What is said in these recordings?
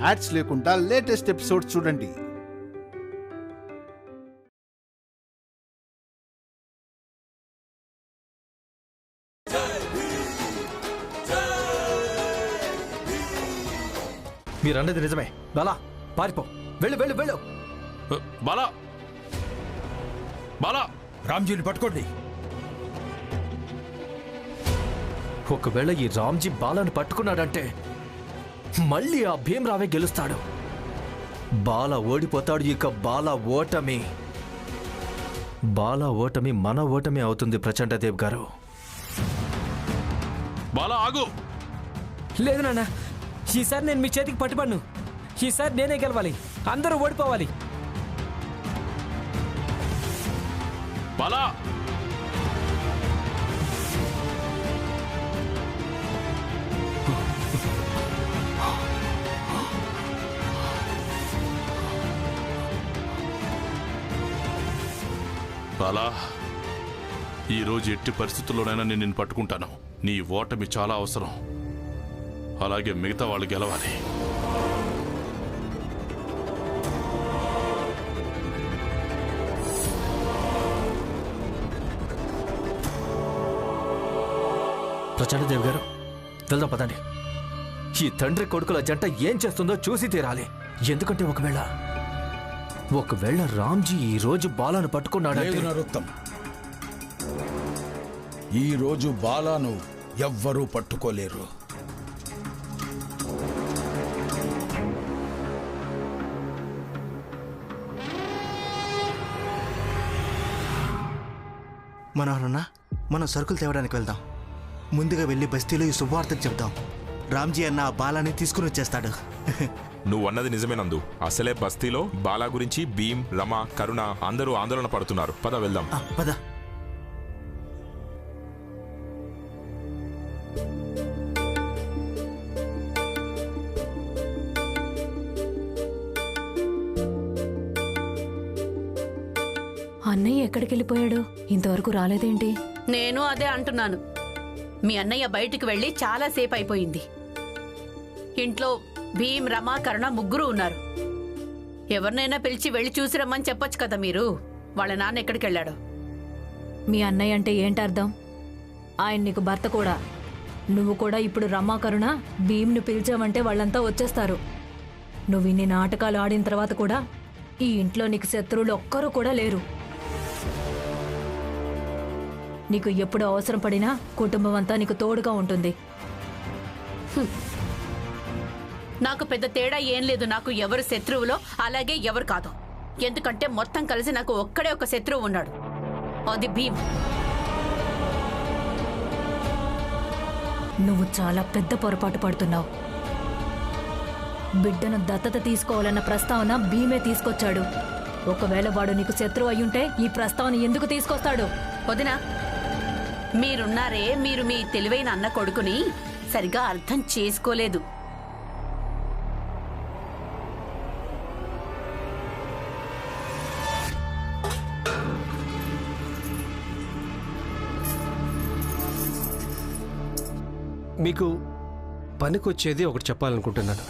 Ads లేకుండా latest episode చూడండి. మీరన్నది నిజమే. బాలా పారిపో, వెళ్ళు వెళ్ళు వెళ్ళు. బాలా బాలా రామ్జీని పట్టుకోండి. ఒకవేళ ఈ రామ్జీ బాలాను పట్టుకున్నాడంటే మళ్ళీ ఆ భీమరావే గెలుస్తాడు. బాలా ఓడిపోతాడు. ఇక బాలా ఓటమి మన ఓటమి అవుతుంది ప్రచండదేవ్ గారు. బాలా ఆగు. లేదు నాన్న, ఈసారి నేను మీ చేతికి పట్టుబడ్ను. ఈసారి నేనే గెలవాలి, అందరూ ఓడిపోవాలి. బాలా బాలా, ఈరోజు ఎట్టి పరిస్థితుల్లోనైనా నేను నిన్ను పట్టుకుంటాను. నీ ఓటమి చాలా అవసరం. అలాగే మిగతా వాళ్ళు గెలవాలి. ప్రచండదేవ్ గారు, వెళ్దాం పదండి. ఈ తండ్రి కొడుకుల జంట ఏం చేస్తుందో చూసి తీరాలి. ఎందుకంటే ఒకవేళ రామ్జీ ఈ రోజు బాలాను పట్టుకున్నాడంటే... నరోత్తమ్, ఈ రోజు బాలాను ఎవ్వరూ పట్టుకోలేరు. మనోహరన్న, మనం సరుకులు తేవడానికి వెళ్దాం. ముందుగా వెళ్ళి బస్తీలో ఈ శుభవార్తకు చెప్దాం. రామ్జీ అన్న ఆ బాలాని తీసుకుని వచ్చేస్తాడు. నువ్వన్నది నిజమేనందు. అసలే బస్తీలో బాలా గురించి భీమ్, రమ, కరుణ అందరూ ఆందోళన పడుతున్నారు. పద వెళ్దాం. పద. అన్నయ్య ఎక్కడికి వెళ్ళిపోయాడు? ఇంతవరకు రాలేదేంటి? నేను అదే అంటున్నాను. మీ అన్నయ్య బయటికి వెళ్ళి చాలా సేపు అయిపోయింది. ఇంట్లో భీమ్, రమ, కరుణ ముగ్గురు ఉన్నారు. ఎవరినైనా పిలిచి వెళ్ళి చూసి రమ్మని చెప్పొచ్చు కదా మీరు. వాళ్ళ నాన్న ఎక్కడికి వెళ్ళాడు? మీ అన్నయ్య అంటే ఏంటర్థం? ఆయన నీకు భర్త కూడా. నువ్వు కూడా ఇప్పుడు రమ, కరుణ, భీమ్ను పిలిచావంటే వాళ్ళంతా వచ్చేస్తారు. నువ్వు ఇన్ని నాటకాలు ఆడిన తర్వాత కూడా ఈ ఇంట్లో నీకు శత్రువులు ఒక్కరూ కూడా లేరు. నీకు ఎప్పుడు అవసరం పడినా కుటుంబం అంతా నీకు తోడుగా ఉంటుంది. నాకు పెద్ద తేడా ఏం లేదు. నాకు ఎవరు శత్రువులో అలాగే ఎవరు కాదు. ఎందుకంటే మొత్తం కలిసి నాకు ఒక్కడే ఒక శత్రువు ఉన్నాడు, అది భీమ్. నువ్వు చాలా పెద్ద పొరపాటు పడుతున్నావు. బిడ్డను దత్తత తీసుకోవాలన్న ప్రస్తావన భీమే తీసుకొచ్చాడు. ఒకవేళ వాడు నీకు శత్రువు అయ్యుంటే ఈ ప్రస్తావన ఎందుకు తీసుకొస్తాడు? వదినా, మీరున్నారే, మీరు మీ తెలివైన అన్న కొడుకుని సరిగా అర్థం చేసుకోలేదు. మీకు పనికొచ్చేది ఒకటి చెప్పాలనుకుంటున్నాను.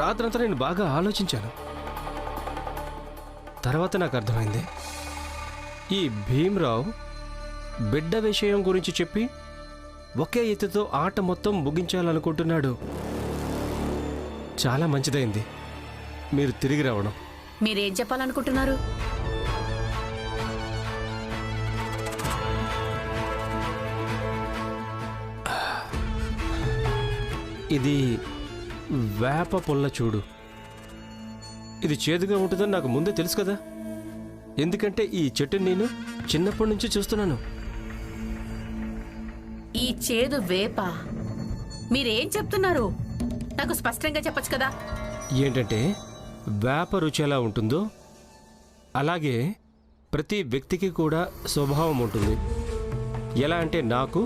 రాత్రంతా నేను బాగా ఆలోచించాను. తర్వాత నాకు అర్థమైంది, ఈ భీమ్రావ్ బిడ్డ విషయం గురించి చెప్పి ఒకే ఎత్తుతో ఆట మొత్తం ముగించాలనుకుంటున్నాడు. చాలా మంచిదైంది మీరు తిరిగి రావడం. మీరేం చెప్పాలనుకుంటున్నారు? ఇది వేప పుల్ల చూడు. ఇది చేదుగా ఉంటుందని నాకు ముందే తెలుసు కదా. ఎందుకంటే ఈ చెట్టుని నేను చిన్నప్పటి నుంచి చూస్తున్నాను. ఈ చేదు వేప? మీరేం చెప్తున్నారు? నాకు స్పష్టంగా చెప్పొచ్చు కదా. ఏంటంటే వేప రుచి ఎలా ఉంటుందో అలాగే ప్రతి వ్యక్తికి కూడా స్వభావం ఉంటుంది. ఎలా అంటే నాకు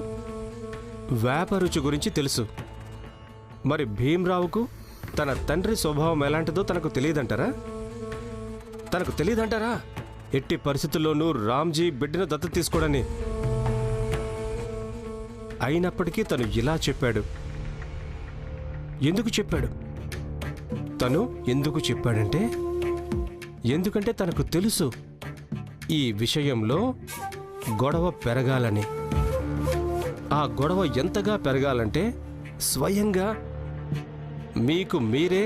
వేప రుచి గురించి తెలుసు. మరి భీమ్రావుకు తన తండ్రి స్వభావం ఎలాంటిదో తనకు తెలియదంటారా? ఎట్టి పరిస్థితుల్లోనూ రామ్జీ బిడ్డను దత్తత తీసుకోడని. అయినప్పటికీ తను ఇలా చెప్పాడు. ఎందుకు చెప్పాడు? తను ఎందుకు చెప్పాడంటే ఎందుకంటే తనకు తెలుసు ఈ విషయంలో గొడవ పెరగాలని. ఆ గొడవ ఎంతగా పెరగాలంటే స్వయంగా మీకు మీరే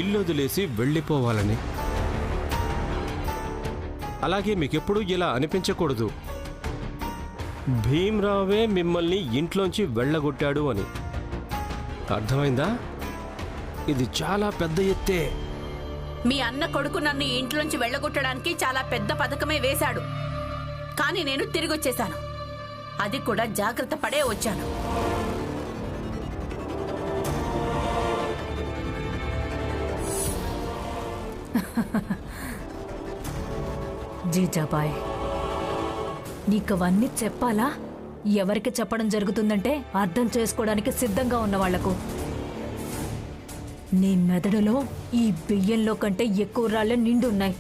ఇల్లొదిలేసి వెళ్ళిపోవాలని. అలాగే మీకెప్పుడు ఇలా అనిపించకూడదు భీమ్రావే మిమ్మల్ని ఇంట్లోంచి వెళ్ళగొట్టాడు అని. అర్థమైందా? ఇది చాలా పెద్ద ఎత్తే. మీ అన్న కొడుకు నన్ను ఇంట్లోంచి వెళ్ళగొట్టడానికి చాలా పెద్ద పథకమే వేశాడు. కానీ నేను తిరిగి వచ్చేశాను. అది కూడా జాగ్రత్త పడే వచ్చాను. జీజాబాయ్, నీకవన్నీ చెప్పాలా? ఎవరికి చెప్పడం జరుగుతుందంటే అర్థం చేసుకోవడానికి సిద్ధంగా ఉన్న వాళ్లకు. నీ మెదడులో ఈ బియ్యంలో కంటే ఎక్కువ రాళ్లే నిండున్నాయి.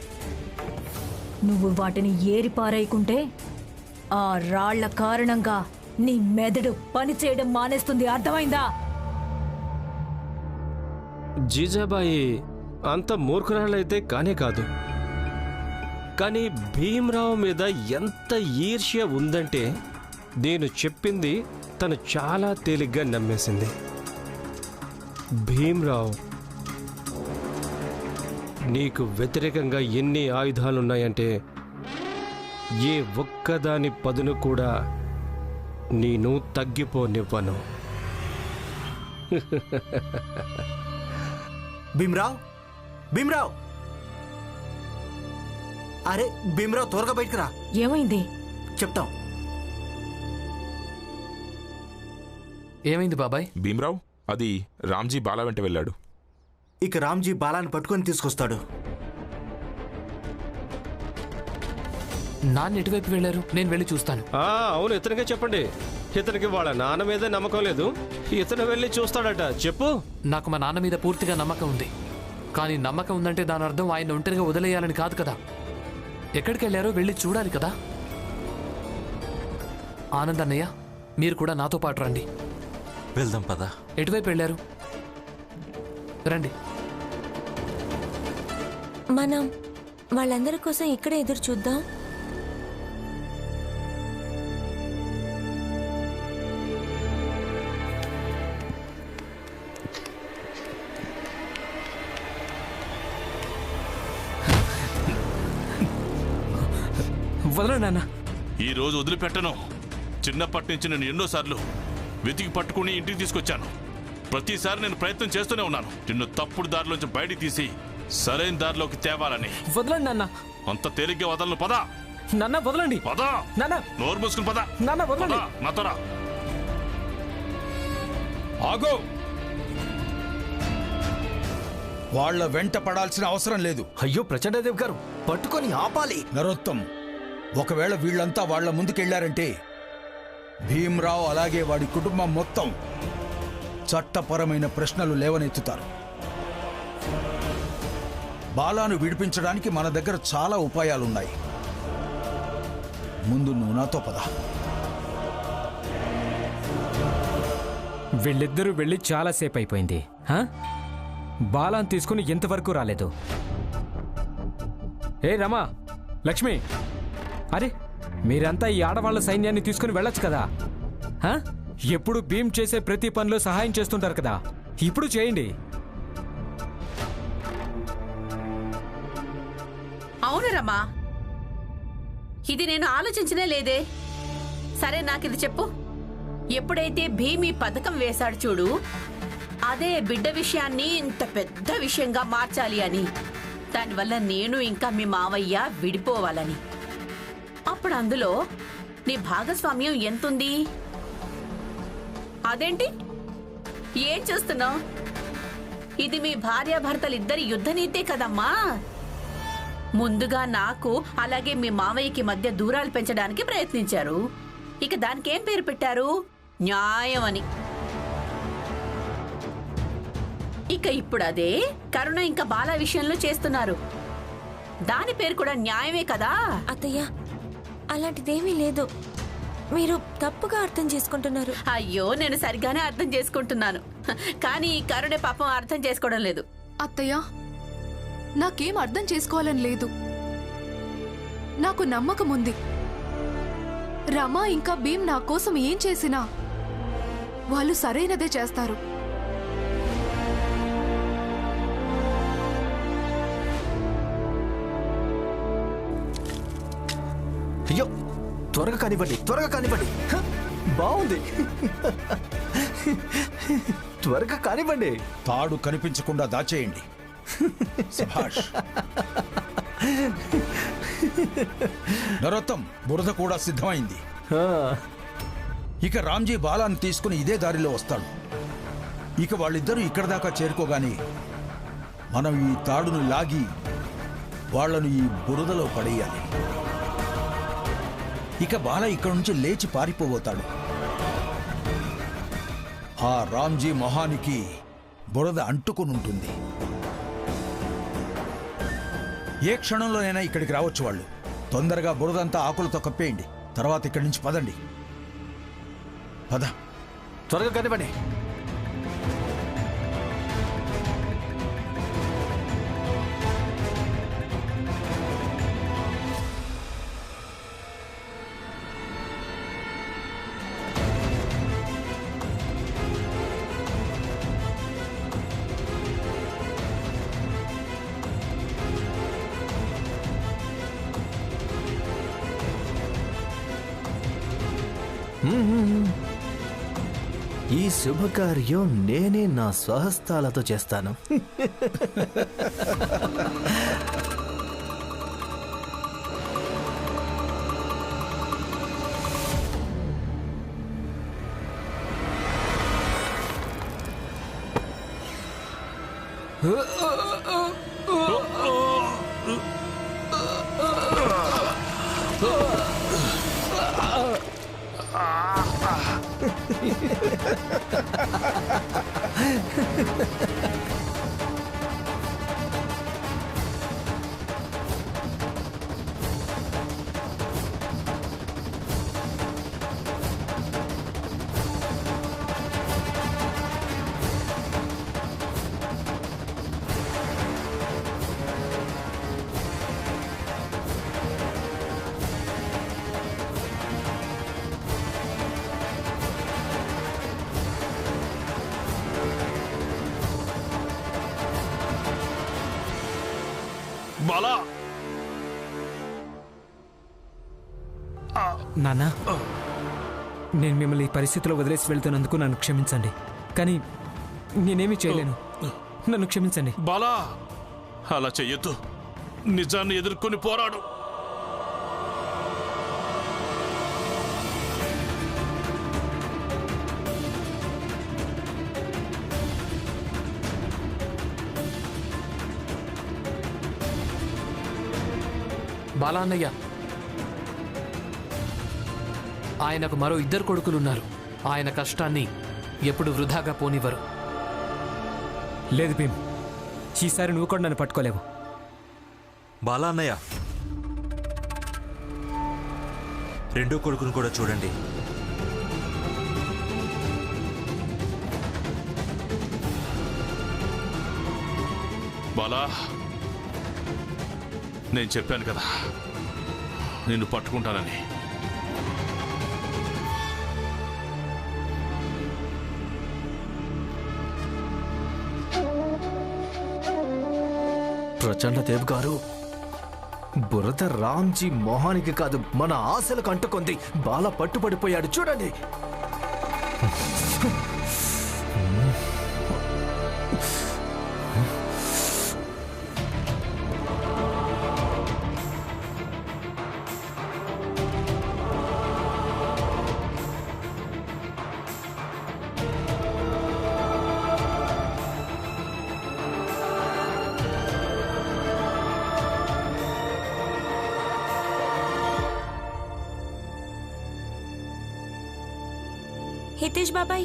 నువ్వు వాటిని ఏరిపారేయకుంటే ఆ రాళ్ల కారణంగా నీ మెదడు పనిచేయడం మానేస్తుంది. అర్థమైందా? జీజాబాయి అంత మూర్ఖురాలైతే కానే కాదు. కానీ భీమ్రావు మీద ఎంత ఈర్ష్య ఉందంటే నేను చెప్పింది తను చాలా తేలిగ్గా నమ్మేసింది. భీమ్రావు నీకు వ్యతిరేకంగా ఎన్ని ఆయుధాలున్నాయంటే ఏ ఒక్కదాని పదును కూడా నేను తగ్గిపోనివ్వను. భీమ్రావ్, భీమ్రావ్, అరే భీమ్రావ్ త్వరగా బయటకు రా. ఏమైంది? చెప్తాం. ఏమైంది బాబాయ్? భీమ్రావ్ అది రామ్జీ బాలా వెంట వెళ్ళాడు. ఇక రామ్జీ బాలాని పట్టుకొని తీసుకొస్తాడు. నాన్న ఎటువైపు వెళ్ళారు? నేను వెళ్ళి చూస్తాను. అవును, ఇతనికే చెప్పండి. ఇతనికి వాళ్ళ నాన్న మీద నమ్మకం లేదు, ఇతను వెళ్ళి చూస్తాడట. చెప్పు. నాకు మా నాన్న మీద పూర్తిగా నమ్మకం ఉంది. కానీ నమ్మకం ఉందంటే దాని అర్థం ఆయన ఒంటరిగా వదిలేయాలని కాదు కదా. ఎక్కడికి వెళ్ళారో వెళ్ళి చూడాలి కదా. ఆనంద్ అన్నయ్య, మీరు కూడా నాతో పాటు రండి. వెళ్దాం పద. ఎటువైపు వెళ్ళారు? రండి. మనం వాళ్ళందరి కోసం ఇక్కడే ఎదురు చూద్దాం. వదలండి నాన్న. ఈ రోజు వదిలిపెట్టను. చిన్నప్పటి నుంచి నేను ఎన్నోసార్లు వెతికి పట్టుకుని ఇంటికి తీసుకొచ్చాను. ప్రతిసారి నేను ప్రయత్నం చేస్తూనే ఉన్నాను నిన్ను తప్పుడు దారిలోంచి బయటికి తీసి సరైన దారిలోకి తేవాలని. వదలండి నాన్న. అంత తేలిగ్గా వదలను. పదా నాన్న, వదలండి. పదా నాన్న, నోరు మూసుకుని పదా. నాన్న వదలండి. నాతోరా. ఆగో, వాళ్ళ వెంట పడాల్సిన అవసరం లేదు. అయ్యో ప్రచండదేవ్ గారు, పట్టుకొని ఆపాలి. నరోత్తం, ఒకవేళ వీళ్ళంతా వాళ్ల ముందుకెళ్లారంటే భీమ్రావు అలాగే వాడి కుటుంబం మొత్తం చట్టపరమైన ప్రశ్నలు లేవనెత్తుతారు. బాలాను విడిపించడానికి మన దగ్గర చాలా ఉపాయాలున్నాయి. ముందు నువ్వు నాతో పద. వీళ్ళిద్దరూ వెళ్ళి చాలాసేపు అయిపోయింది. బాలాను తీసుకుని ఇంతవరకు రాలేదు. ఏ రమా, లక్ష్మి, అరే మీరంతా ఈ ఆడవాళ్ల సైన్యాన్ని తీసుకుని వెళ్ళొచ్చు కదా. ఎప్పుడు భీమ్ చేసే ప్రతి పనిలో సహాయం చేస్తుంటారు కదా, ఇప్పుడు చేయండి. అవును రమా, ఇది నేను ఆలోచించనే లేదే. సరే, నాకిది చెప్పు. ఎప్పుడైతే భీమ్ ఈ పథకం వేశాడు చూడు, అదే బిడ్డ విషయాన్ని ఇంత పెద్ద విషయంగా మార్చాలి అని, దానివల్ల నేను ఇంకా మీ మావయ్య విడిపోవాలని. అప్పుడు అందులో నీ భాగస్వామ్యం ఎంతుంది? అదేంటి ఏం చూస్తున్నావు? ఇది మీ భార్యాభర్తలిద్దరి యుద్ధనీతే కదమ్మా. ముందుగా నాకు అలాగే మీ మావయ్యకి మధ్య దూరాలు పెంచడానికి ప్రయత్నించారు. ఇక దానికేం పేరు పెట్టారు? న్యాయం అని. ఇక ఇప్పుడు అదే కరుణ ఇంకా బాల విషయంలో చేస్తున్నారు. దాని పేరు కూడా న్యాయమే కదా. అత్తయ్య, అలాంటిదేమీ లేదు. మీరు తప్పుగా అర్థం చేసుకుంటున్నారు. అయ్యో, నేను సరిగానే అర్థం చేసుకుంటున్నాను. కానీ ఈ కరుణే పాపం అర్థం చేసుకోవడం లేదు. అత్తయ్య, నాకేం అర్థం చేసుకోవాలని లేదు. నాకు నమ్మకం ఉంది. రమా ఇంకా భీమ్ నా కోసం ఏం చేసినా వాళ్ళు సరైనదే చేస్తారు. అయ్యో, త్వరగా కానివ్వండి, త్వరగా కానివ్వండి. హ, బాగుంది. త్వరగా కానివ్వండి. తాడు కనిపించకుండా దాచేయండి. శభాష్. నరోత్తం, బురద కూడా సిద్ధమైంది. ఇక రామ్జీ బాలాన్ని తీసుకుని ఇదే దారిలో వస్తాడు. ఇక వాళ్ళిద్దరూ ఇక్కడ దాకా చేరుకోగానే మనం ఈ తాడును లాగి వాళ్లను ఈ బురదలో పడేయాలి. ఇక బాల ఇక్కడ నుంచి లేచి పారిపోబోతాడు. ఆ రామ్జీ మొహానికి బురద అంటుకునుంటుంది. ఏ క్షణంలోనైనా ఇక్కడికి రావచ్చు వాళ్ళు. తొందరగా బురదంతా ఆకులతో కప్పేయండి. తర్వాత ఇక్కడి నుంచి పదండి. పద, త్వరగా కానివ్వండి. ఈ శుభకార్యం నేనే నా స్వహస్తాలతో చేస్తాను. బాలా, నాన్నా, నేను మిమ్మల్ని ఈ పరిస్థితిలో వదిలేసి వెళ్తున్నందుకు నన్ను క్షమించండి. కానీ నేనేమీ చేయలేను. నన్ను క్షమించండి. బాలా, అలా చెయ్యొద్దు. నిజాన్ని ఎదుర్కొని పోరాడు. బాలా అన్నయ్య, ఆయనకు మరో 2 కొడుకులున్నారు. ఆయన కష్టాన్ని ఎప్పుడు వృధాగా పోనివ్వరు. లేదు భీమ్, ఈసారి నువ్వు కూడా నన్ను పట్టుకోలేవు. బాలా అన్నయ్య, 2వ కొడుకును కూడా చూడండి. బాలా, నేను చెప్పాను కదా నిన్ను పట్టుకుంటానని. ప్రచండ దేవ్ గారు, బురద రామ్జీ మొహానికి కాదు, మన ఆశలకు అంటుకుంది. బాల పట్టుబడిపోయాడు చూడండి. హితేష్ బాబాయ్,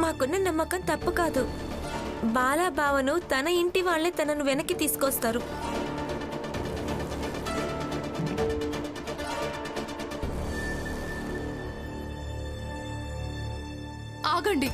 మాకున్న నమ్మకం తప్పు కాదు. బాలా బావను తన ఇంటి వాళ్ళే తనను వెనక్కి తీసుకొస్తారు. ఆగండి.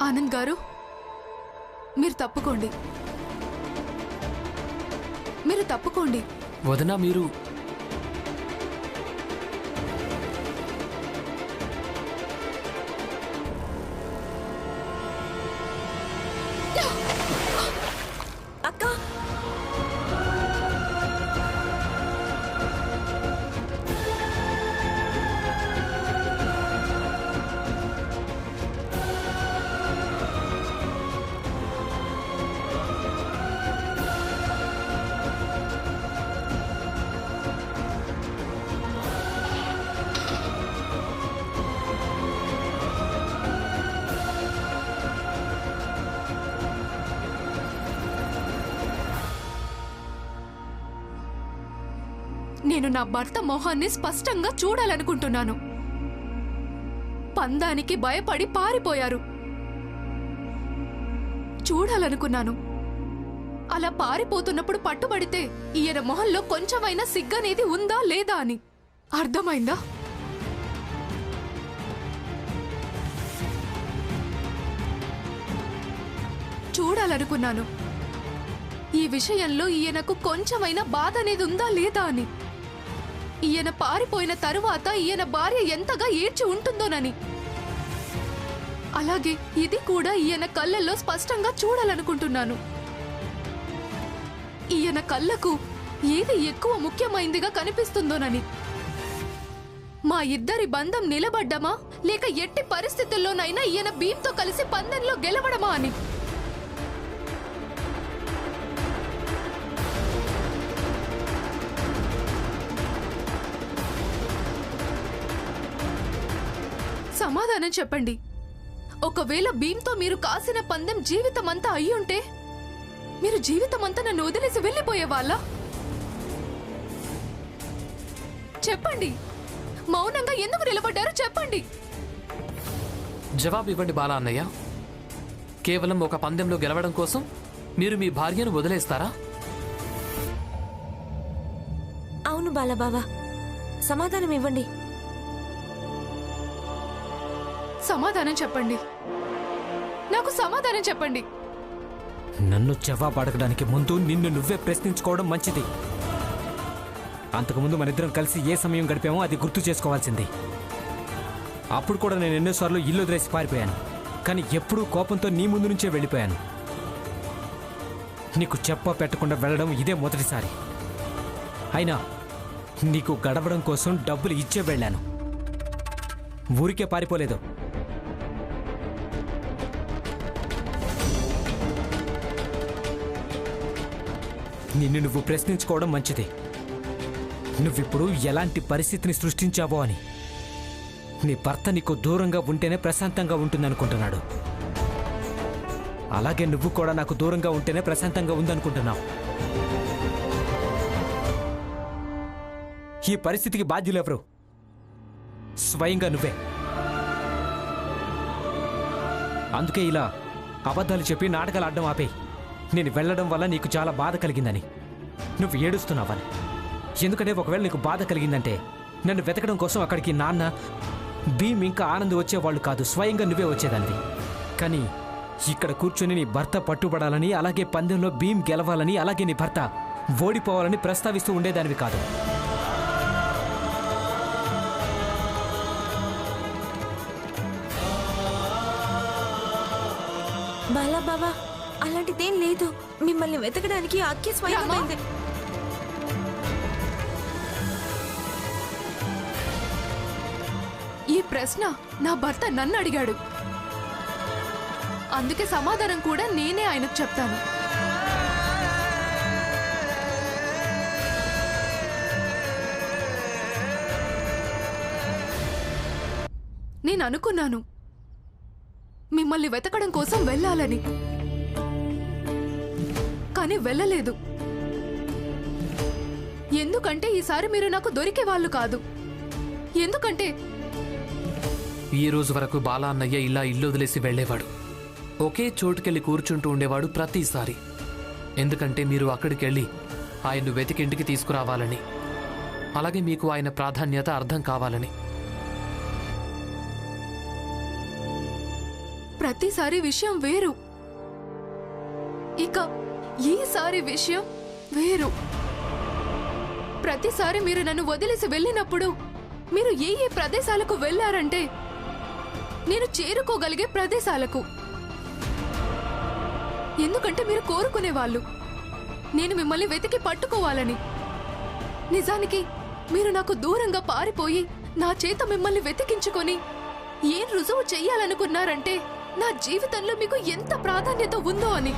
ఆనంద్ గారు, మీరు తప్పుకోండి. మీరు తప్పుకోండి. వదనా, మీరు అక్క, నేను నా భర్త మొహాన్ని స్పష్టంగా చూడాలనుకుంటున్నాను. పందానికి భయపడి పారిపోయారు. చూడాలనుకున్నాను. అలా పారిపోతున్నప్పుడు పట్టుబడితే ఈయన మొహంలో కొంచెమైనా సిగ్గనేది ఉందా లేదా అని. అర్థమైందా? చూడాలనుకున్నాను ఈ విషయంలో ఈయనకు కొంచెమైనా బాధ అనేది ఉందా లేదా అని. ఈయన పారిపోయిన తరువాత ఈయన భార్య ఎంతగా ఏడ్చి ఉంటుందోనని. అలాగే ఇది కూడా ఈయన కళ్ళల్లో స్పష్టంగా చూడాలనుకుంటున్నాను. ఈయన కళ్ళకు ఏది ఎక్కువ ముఖ్యమైందిగా కనిపిస్తుందోనని. మా ఇద్దరి బంధం నిలబడ్డమా లేక ఎట్టి పరిస్థితుల్లోనైనా ఈయన భీమ్తో కలిసి పందెంలో గెలవడమా అని. సమాధానం చెప్పండి. ఒకవేళ భీమ్తో మీరు కాసిన పందెం జీవితమంతా అయ్యుంటే మీరు జీవితమంతా నన్ను వదిలేసి వెళ్ళిపోయేవాళ్ళ? చెప్పండి. మౌనంగా ఎందుకు నిలబడ్డారో చెప్పండి. జవాబు ఇవ్వండి బాలా అన్నయ్య. కేవలం ఒక పందెంలో గెలవడం కోసం మీరు మీ భార్యను వదిలేస్తారా? అవును బాలబావా, సమాధానం ఇవ్వండి. సమాధానం చెప్పండి. నాకు సమాధానం చెప్పండి. నన్ను జవాబు అడగడానికి ముందు నిన్ను నువ్వే ప్రశ్నించుకోవడం మంచిది. అంతకుముందు మనిద్దరం కలిసి ఏ సమయం గడిపామో అది గుర్తు చేసుకోవాల్సింది. అప్పుడు కూడా నేను ఎన్నోసార్లు ఇల్లు వదిలేసి పారిపోయాను. కానీ ఎప్పుడూ కోపంతో నీ ముందు నుంచే వెళ్ళిపోయాను. నీకు చెప్ప పెట్టకుండా వెళ్ళడం ఇదే మొదటిసారి. అయినా నీకు గడవడం కోసం డబ్బులు ఇచ్చే వెళ్ళాను. ఊరికే పారిపోలేదు. నిన్ను నువ్వు ప్రశ్నించుకోవడం మంచిది. నువ్విప్పుడు ఎలాంటి పరిస్థితిని సృష్టించావో అని. నీ భర్త నీకు దూరంగా ఉంటేనే ప్రశాంతంగా ఉంటుందనుకుంటున్నాడు. అలాగే నువ్వు కూడా నాకు దూరంగా ఉంటేనే ప్రశాంతంగా ఉందనుకుంటున్నావు. ఈ పరిస్థితికి బాధ్యులెవరు? స్వయంగా నువ్వే. అందుకే ఇలా అబద్ధాలు చెప్పి నాటకాలు ఆడడం ఆపే. నేను వెళ్ళడం వల్ల నీకు చాలా బాధ కలిగిందని, నువ్వు ఏడుస్తున్నావని. ఎందుకంటే ఒకవేళ నీకు బాధ కలిగిందంటే నన్ను వెతకడం కోసం అక్కడికి నాన్న, భీమ్ ఇంకా ఆనంద్ వచ్చేవాళ్ళు కాదు, స్వయంగా నువ్వే వచ్చేదానివి. కానీ ఇక్కడ కూర్చొని నీ భర్త పట్టుబడాలని, అలాగే పందెంలో భీమ్ గెలవాలని, అలాగే నీ భర్త ఓడిపోవాలని ప్రస్తావిస్తూ ఉండేదానివి కాదు. బాలాబావా, అలాంటిదేం లేదు. మిమ్మల్ని వెతకడానికి అక్కి స్వయంగా ఈ ప్రశ్న నా భర్త నన్ను అడిగాడు. అందుకే సమాధానం కూడా నేనే ఆయనకు చెప్తాను. నేను అనుకున్నాను మిమ్మల్ని వెతకడం కోసం వెళ్ళాలని, కానీ వెళ్ళలేదు. ఎందుకంటే ఈసారి మీరు నాకు దొరికే వాళ్ళు కాదు. ఎందుకంటే ఈ రోజు వరకు బాలా అన్నయ్య ఇలా ఇల్లు వదిలేసి వెళ్లేవాడు. ఒకే చోటుకెళ్ళి కూర్చుంటూ ఉండేవాడు ప్రతిసారి. ఎందుకంటే మీరు అక్కడికి వెళ్ళి ఆయన్ను వెతికి ఇంటికి తీసుకురావాలని, అలాగే మీకు ఆయన ప్రాధాన్యత అర్థం కావాలని. ప్రతిసారి విషయం వేరు, ఇక ఈసారి విషయం వేరు. ప్రతిసారి మీరు నన్ను వదిలేసి వెళ్ళినప్పుడు మీరు ఏ ఏ ప్రదేశాలకు వెళ్ళారంటే నేను చేరుకోగలిగే ప్రదేశాలకు. ఎందుకంటే మీరు కోరుకునేవాళ్ళు నేను మిమ్మల్ని వెతికి పట్టుకోవాలని. నిజానికి మీరు నాకు దూరంగా పారిపోయి నా చేత మిమ్మల్ని వెతికించుకొని ఏం రుజువు చెయ్యాలనుకున్నారంటే నా జీవితంలో మీకు ఎంత ప్రాధాన్యత ఉందో అని.